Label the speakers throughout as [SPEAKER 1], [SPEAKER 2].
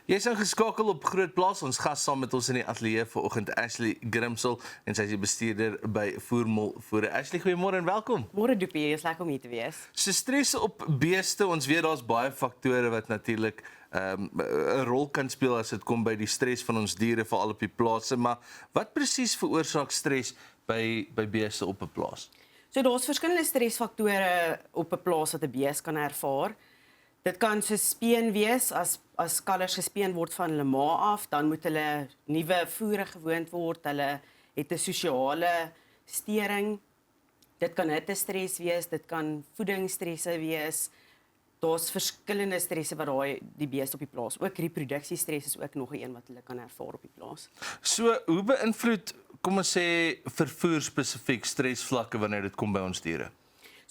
[SPEAKER 1] Jy is ingeskakel op Groot Plaas. Ons gas saam met ons in die ateljee vanoggend Ashley Grimsel en sy is die bestuurder by Voermol Voere. Ashley, goeiemôre en welkom.
[SPEAKER 2] Môre Doopie, is lekker om hier te wees.
[SPEAKER 1] So stres op beeste, ons weet daar's baie faktore wat natuurlik 'n rol kan speel as dit kom by die stres van ons diere veral op die plase, maar wat presies veroorsaak stres by beeste op 'n plaas?
[SPEAKER 2] So daar's verskillende stresfaktore op 'n plaas wat 'n bees kan ervaar. Dit kan so speen wees, as kalvers gespeen word van hulle ma af, dan moet hulle nuwe voere gewoond word, hulle het 'n sosiale stering. Dit kan hittestres wees, dit kan voedingsstresse wees. Daar's verskillende stresse wat die beeste op die plaas. Ook reproduksiestres is ook nog 'n een wat hulle kan ervaar op die plaas.
[SPEAKER 1] So, hoe beïnvloed, kom ons sê, vervoer spesifiek stresvlakke wanneer dit kom by ons diere?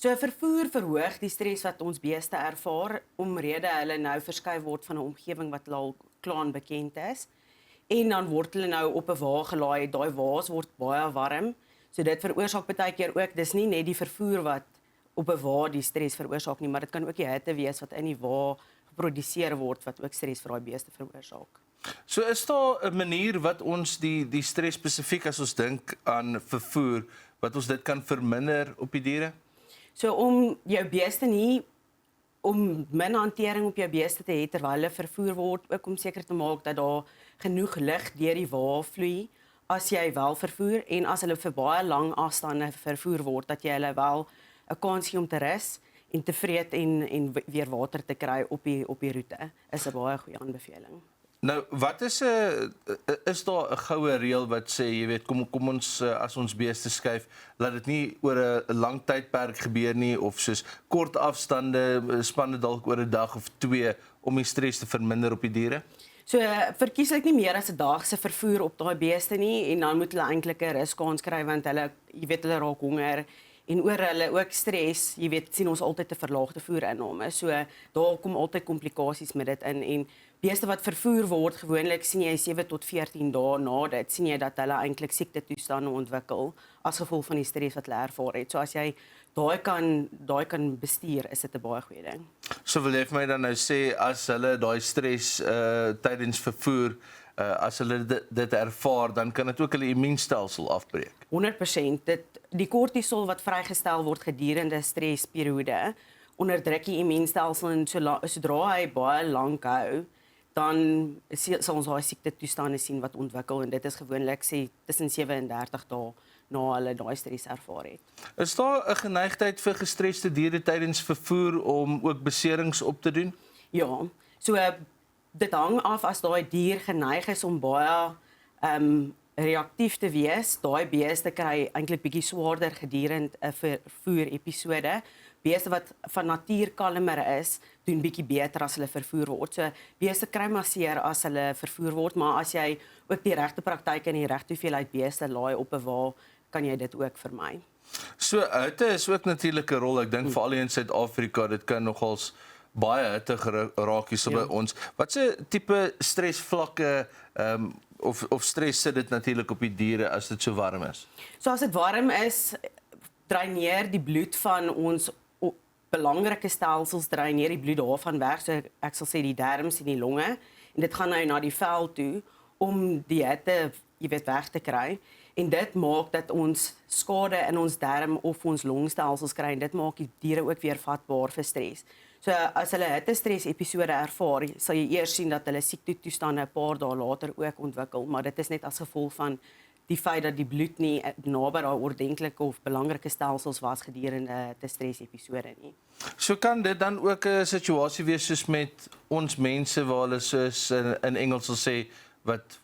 [SPEAKER 2] So vervoer verhoog die stres wat ons beeste ervaar, omrede hulle nou verskuif word van 'n omgewing wat al klaar bekend is. En dan word hulle nou op 'n wa gelaai, daai wa's word baie warm. So dit veroorsaak baie keer ook, dis nie net die vervoer wat op 'n wa die stres veroorsaak nie, maar dit kan ook die hitte wees wat in die wa geproduseer word wat ook stres vir daai beeste veroorsaak.
[SPEAKER 1] So is daar 'n manier wat ons die stres spesifiek as ons dink aan vervoer, wat ons dit kan verminder op die diere?
[SPEAKER 2] So om jou beeste nie, om min hantering op jou beeste te hê terwyl hulle vervoer word, ook om seker te maak dat daar genoeg lug deur die wa vloei as jy wel vervoer, en as hulle vir baie lang afstande vervoer word, dat jy hulle wel 'n kans gee om te rus en te vreet en weer water te kry op die roete, is 'n baie goeie aanbeveling.
[SPEAKER 1] Nou, wat is daar 'n goue reël wat sê, jy weet, kom ons as ons beeste skuif, laat dit nie oor 'n lang tydperk gebeur nie, of soos kort afstande, spanne dalk oor 'n dag of 2 om die stres te verminder op die diere?
[SPEAKER 2] So verkieslik nie meer as 'n dag se vervoer op daai beeste nie, en dan moet hulle eintlik 'n ruskans kry, want hulle, jy weet, hulle raak honger. En oor hulle ook stres, jy weet, sien ons altyd 'n verlaagde voerinname. So daar kom altyd komplikasies met dit in, en beeste wat vervoer word, gewoonlik sien jy 7 tot 14 dae na dit, sien jy dat hulle eintlik siektetoestande ontwikkel as gevolg van die stres wat hulle ervaar het. So as jy daai kan bestuur, is dit 'n baie goeie ding.
[SPEAKER 1] So wil jy vir my dan nou sê, as hulle daai stres tydens vervoer, as hulle dit ervaar, dan kan dit ook hulle immuunstelsel afbreek?
[SPEAKER 2] 100%. Die kortisol wat vrygestel word gedurende stresperiode onderdruk die immuunstelsel, en sodra hy baie lank hou, dan sal ons daai siektetoestande sien wat ontwikkel, en dit is gewoonlik sê tussen 37 dae na hulle daai stres ervaar het.
[SPEAKER 1] Is daar 'n geneigtheid vir gestreste diere tydens vervoer om ook beserings op te doen?
[SPEAKER 2] Ja, so dit hang af as daai dier geneig is om baie reaktief te wees. Daai beeste kry eintlik bietjie swaarder gedurende 'n vervoer episode. Beeste wat van natuur kalmer is, doen bietjie beter as hulle vervoer word. So beeste kry maar seer as hulle vervoer word, maar as jy ook die regte praktyke en die regte hoeveelheid beeste laai op 'n wa, kan jy dit ook vermy.
[SPEAKER 1] So hitte is ook natuurlik 'n rol. Ek dink veral in Suid-Afrika, dit kan nogals baie hitte geraak hier by ons. Wat se tipe stresvlakke of stres sit dit natuurlik op die diere as dit so warm is?
[SPEAKER 2] So as dit warm is, dreineer die bloed van ons belangrike stelsels, dreineer die bloed daarvan weg, so ek sal sê die darmes en die longe, en dit gaan nou na die vel toe om die hitte, jy weet, weg te kry, en dit maak dat ons skade in ons darm of ons longstelsels kry, en dit maak die diere ook weer vatbaar vir stres. So as hulle hittestres episode ervaar, sal jy eers sien dat hulle siektetoestande 'n paar dae later ook ontwikkel, maar dit is net as gevolg van die feit dat die bloed nie naby daai ordentlike of belangrike stelsels was gedurende 'n stres episode nie.
[SPEAKER 1] So kan dit dan ook 'n situasie wees soos met ons mense waar hulle soos in Engels sal sê wat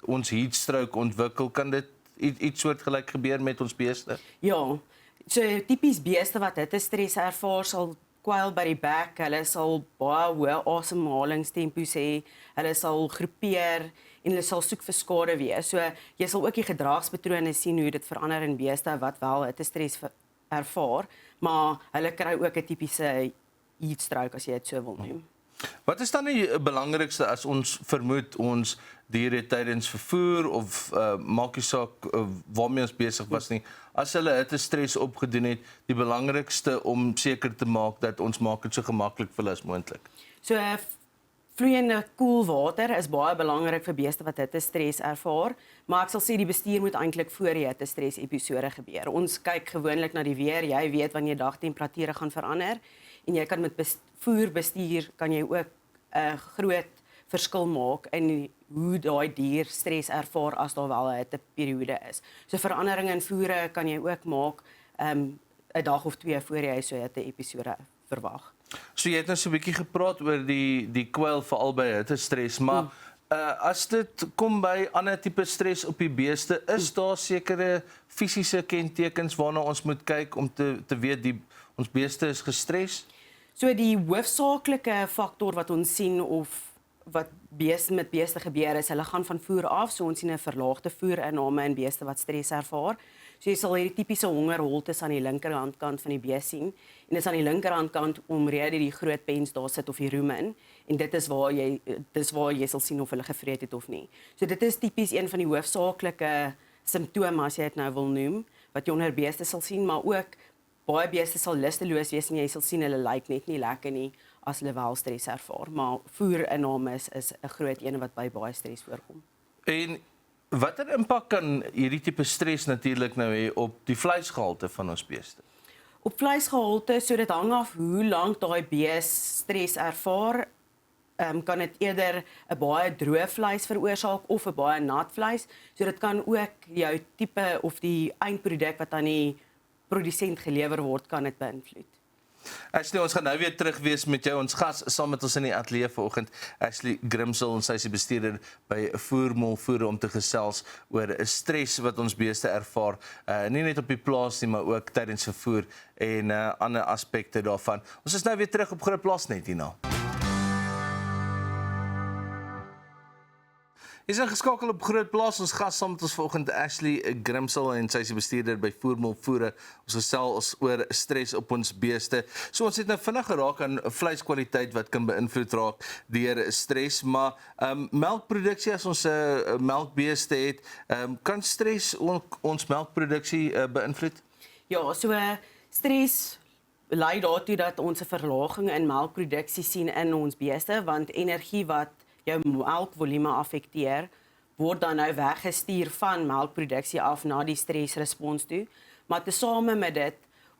[SPEAKER 1] ons heat stroke ontwikkel, kan dit iets soortgelyk gebeur met ons beeste?
[SPEAKER 2] Ja, so tipies beeste wat hittestres ervaar sal kwyl by die bek, hulle sal baie hoë asemhalingstempos hê, hulle sal groepeer en hulle sal soek vir skade wees. So jy sal ook die gedragspatrone sien hoe dit verander in beeste wat wel hittestres ervaar, maar hulle kry ook 'n tipiese heat stroke as jy dit so wil noem.
[SPEAKER 1] Wat is dan die belangrikste as ons vermoed ons diere tydens vervoer of maak nie saak waarmee ons besig was nie, as hulle hittestres opgedoen het, die belangrikste om seker te maak dat ons maak dit so gemaklik vir hulle as moontlik?
[SPEAKER 2] So Vloeiende koel water is baie belangrik vir beeste wat hittestres ervaar, maar ek sal sê die bestuur moet eintlik voor die hittestres episode gebeur. Ons kyk gewoonlik na die weer, jy weet wanneer dagtemperature gaan verander en jy kan met voerbestuur kan jy ook 'n groot verskil maak in hoe daai dier stres ervaar as daar wel 'n hitteperiode is. So veranderinge in voere kan jy ook maak 'n dag of 2 voor jy so 'n hitte-episode verwag.
[SPEAKER 1] So jy het nou so 'n bietjie gepraat oor die kwyl veral by hittestres, maar as dit kom by ander tipe stres op die beeste, is daar sekere fisiese kentekens waarna ons moet kyk om te weet ons beeste is gestres?
[SPEAKER 2] So die hoofsaaklike faktor wat ons sien of wat met beeste gebeur is, hulle gaan van voer af, so ons sien 'n verlaagde voerinname in beeste wat stres ervaar. So jy sal hierdie tipiese hongerholtes aan die linkerhandkant van die bees sien, en dit is aan die linkerhandkant omrede die groot pens daar sit of die rumen, en dit is waar jy sal sien of hulle gevreet het of nie. So dit is tipies een van die hoofsaaklike simptome as jy dit nou wil noem, wat jy onder beeste sal sien, maar ook baie beeste sal lusteloos wees en jy sal sien hulle lyk net nie lekker nie as hulle wel stres ervaar, maar voerinname is 'n groot een wat by baie stres voorkom.
[SPEAKER 1] En watter impak kan hierdie tipe stres natuurlik nou hê op die vleisgehalte van ons beeste?
[SPEAKER 2] Op vleisgehalte, so dit hang af hoe lank daai bees stres ervaar, kan dit eerder 'n baie droë vleis veroorsaak of 'n baie nat vleis. So dit kan ook jou tipe of die eindproduk wat aan die produsent gelewer word, kan dit beïnvloed.
[SPEAKER 1] Ashley, ons gaan nou weer terug wees met jou. Ons gas saam met ons in die ateljee vanoggend, Ashley Grimsel, en sy is die bestuurder by Voermol Voere om te gesels oor 'n stres wat ons beeste ervaar, nie net op die plaas nie, maar ook tydens vervoer en ander aspekte daarvan. Ons is nou weer terug op Groot Plaasnet hierna. Is ingeskakel op Groot Plaas. Ons gas saam met ons vanoggend Ashley Grimsel en sy is die bestuurder by Voermol Voere. Ons gesels oor stres op ons beeste. So ons het nou vinnig geraak aan vleiskwaliteit wat kan beïnvloed raak deur stres, maar melkproduksie, as ons melkbeeste het, kan stres ons melkproduksie beïnvloed?
[SPEAKER 2] Ja, so stres lei daartoe dat ons 'n verlaging in melkproduksie sien in ons beeste, want energie wat jou melkvolume affekteer, word dan nou weggestuur van melkproduksie af na die stresrespons toe. Maar tesame met dit,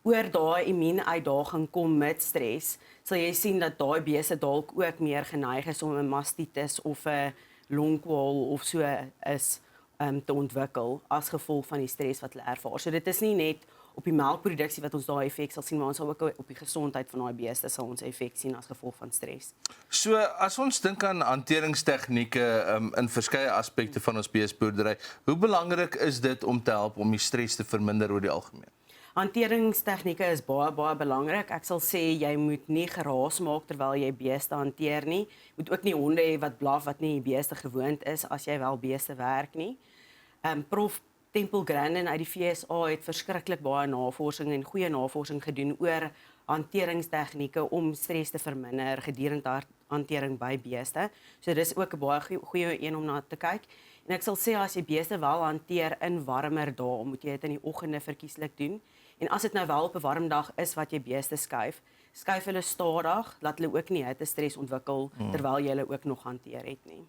[SPEAKER 2] oor daai immuunuitdaging kom met stres, sal jy sien dat daai beeste dalk ook meer geneig is om 'n mastitis of 'n longkwal of so is te ontwikkel as gevolg van die stres wat hulle ervaar. So dit is nie net op die melkproduksie wat ons daai effek sal sien, maar ons sal ook op die gesondheid van daai beeste sal ons effek sien as gevolg van stres.
[SPEAKER 1] So as ons dink aan hanteringstegnieke in verskeie aspekte van ons beesboerdery, hoe belangrik is dit om te help om die stres te verminder oor die algemeen?
[SPEAKER 2] Hanteringstegnieke is baie belangrik. Ek sal sê jy moet nie geraas maak terwyl jy beeste hanteer nie. Jy moet ook nie honde hê wat blaf wat nie die beeste gewoond is as jy wel beeste werk nie. Prof Temple Grandin uit die FSA het verskriklik baie navorsing en goeie navorsing gedoen oor hanteringstegnieke om stres te verminder gedurende hantering by beeste. So dis ook 'n baie goeie een om na te kyk. En ek sal sê as jy beeste wel hanteer in warmer dae, moet jy dit in die oggende verkieslik doen. En as dit nou wel op 'n warm dag is wat jy beeste skuif hulle stadig, laat hulle ook nie hittestres ontwikkel terwyl jy hulle ook nog hanteer het nie.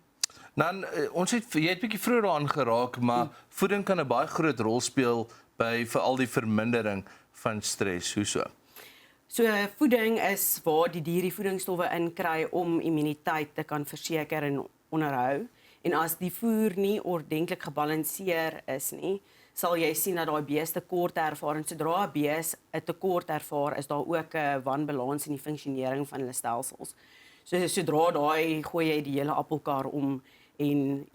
[SPEAKER 1] Dan jy het bietjie vroeër daaraan geraak, maar voeding kan 'n baie groot rol speel by veral die vermindering van stres. Hoe so?
[SPEAKER 2] So voeding is waar die dier die voedingsstowwe inkry om immuniteit te kan verseker en onderhou. En as die voer nie ordentlik gebalanseer is nie, sal jy sien dat daai bees tekort ervaar, en sodra 'n bees 'n tekort ervaar, is daar ook 'n wanbalans in die funksionering van hulle stelsels. So sodra daai gooi jy die hele appelkar om en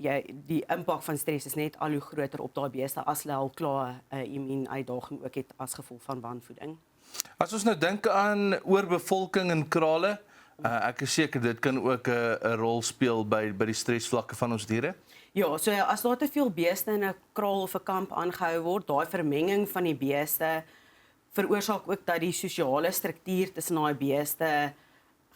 [SPEAKER 2] die impak van stres is net al hoe groter op daai beeste as hulle al klaar 'n immuunuitdaging ook het as gevolg van wanvoeding.
[SPEAKER 1] As ons nou dink aan oorbevolking in krale, ek is seker dit kan ook 'n rol speel by die stresvlakke van ons diere.
[SPEAKER 2] Ja, so as daar te veel beeste in 'n kraal of 'n kamp aangehou word, daai vermenging van die beeste veroorsaak ook dat die sosiale struktuur tussen daai beeste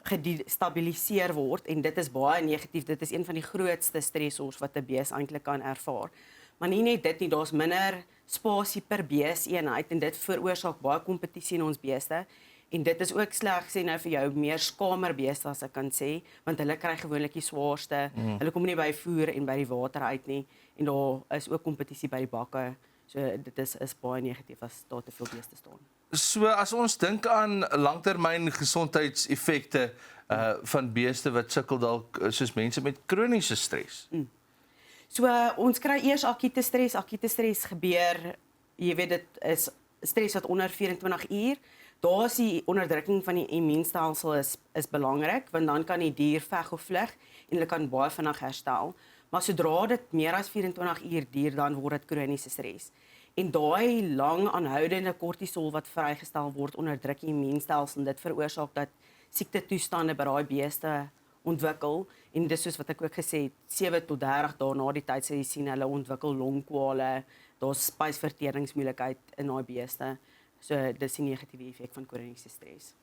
[SPEAKER 2] gestabiliseer word, en dit is baie negatief. Dit is een van die grootste stressors wat 'n bees eintlik kan ervaar. Maar nie net dit nie, daar's minder spasie per beeseenheid en dit veroorsaak baie kompetisie in ons beeste. En dit is ook sleg sê nou vir jou meer skamerbeeste as ek kan sê, want hulle kry gewoonlik die swaarste. Hulle kom nie by voer en by die water uit nie en daar is ook kompetisie by die bakke. So dit is baie negatief as daar te veel beeste staan.
[SPEAKER 1] So as ons dink aan langtermyn gesondheidseffekte van beeste wat sukkel dalk soos mense met kroniese stres.
[SPEAKER 2] So ons kry eers akute stres. Akute stres gebeur, jy weet dit is stres wat onder 24 uur. Daar is die onderdrukking van die immuunstelsel is belangrik, want dan kan die dier veg of vlug en hulle kan baie vinnig herstel. Maar sodra dit meer as 24 uur duur, dan word dit kroniese stres. En daai lang aanhoudende kortisol wat vrygestel word onderdruk die immuunstelsel en dit veroorsaak dat siektetoestande by daai beeste ontwikkel. En dis soos wat ek ook gesê het, 7 tot 30 dae na die tyd sê jy sien hulle ontwikkel longkwale, daar's spysverteringsmoeilikheid in daai beeste. So dis die negatiewe effek van kroniese stres.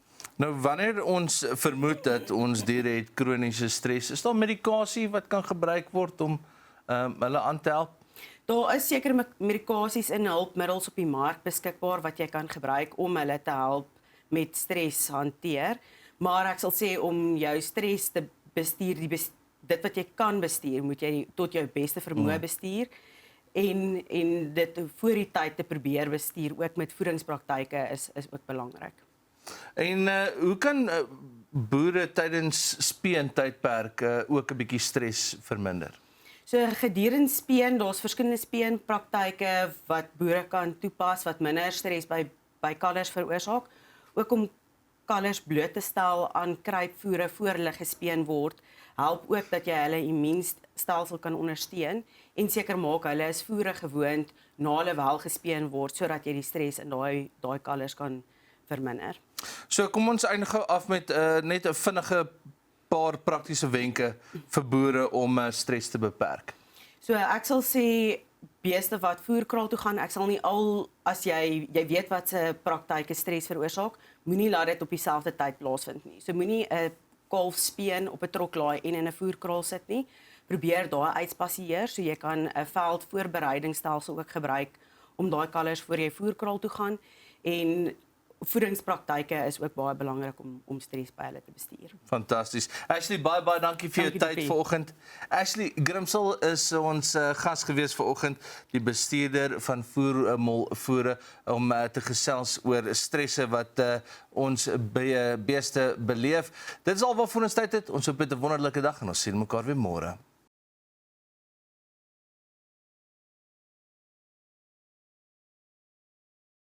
[SPEAKER 1] Nou wanneer ons vermoed dat ons diere het kroniese stres, is daar medikasie wat kan gebruik word om hulle aan te help?
[SPEAKER 2] Daar is sekere medikasies en hulpmiddels op die mark beskikbaar wat jy kan gebruik om hulle te help met stres hanteer. Maar ek sal sê om jou stres te bestuur, dit wat jy kan bestuur, moet jy tot jou beste vermoë bestuur. En dit voor die tyd te probeer bestuur, ook met voedingspraktyke is ook belangrik.
[SPEAKER 1] En hoe kan boere tydens speentydperke ook 'n bietjie stres verminder?
[SPEAKER 2] So gedurende speen, daar's verskillende speenpraktyke wat boere kan toepas wat minder stres by kalvers veroorsaak, ook om kalvers bloot te stel aan kruipvoere voor hulle gespeen word, help ook dat jy hulle immuunstelsel kan ondersteun en seker maak hulle is voere gewoond na hulle wel gespeen word sodat jy die stres in daai kalvers kan verminder.
[SPEAKER 1] So kom ons eindig gou af met net 'n vinnige paar praktiese wenke vir boere om stres te beperk.
[SPEAKER 2] So ek sal sê beeste wat voerkraal toe gaan, ek sal nie as jy weet wat se praktyke stres veroorsaak, moenie laat dit op dieselfde tyd plaasvind nie. So moenie 'n kalf speen op 'n trok laai en in 'n voerkraal sit nie. Probeer daai uitspasieer, so jy kan 'n veldvoorbereidingsstelsel ook gebruik om daai kalvers voor jy voerkraal toe gaan en voedingspraktyke is ook baie belangrik om stres by hulle te bestuur.
[SPEAKER 1] Fantasties. Ashley, baie dankie vir jou tyd vanoggend. Ashley Grimsel is ons gas gewees vanoggend, die bestuurder van Voermol om te gesels oor stresse wat ons by beeste beleef. Dit is al wat vir ons tyd het. Ons hoop dit 'n wonderlike dag en ons sien mekaar weer môre.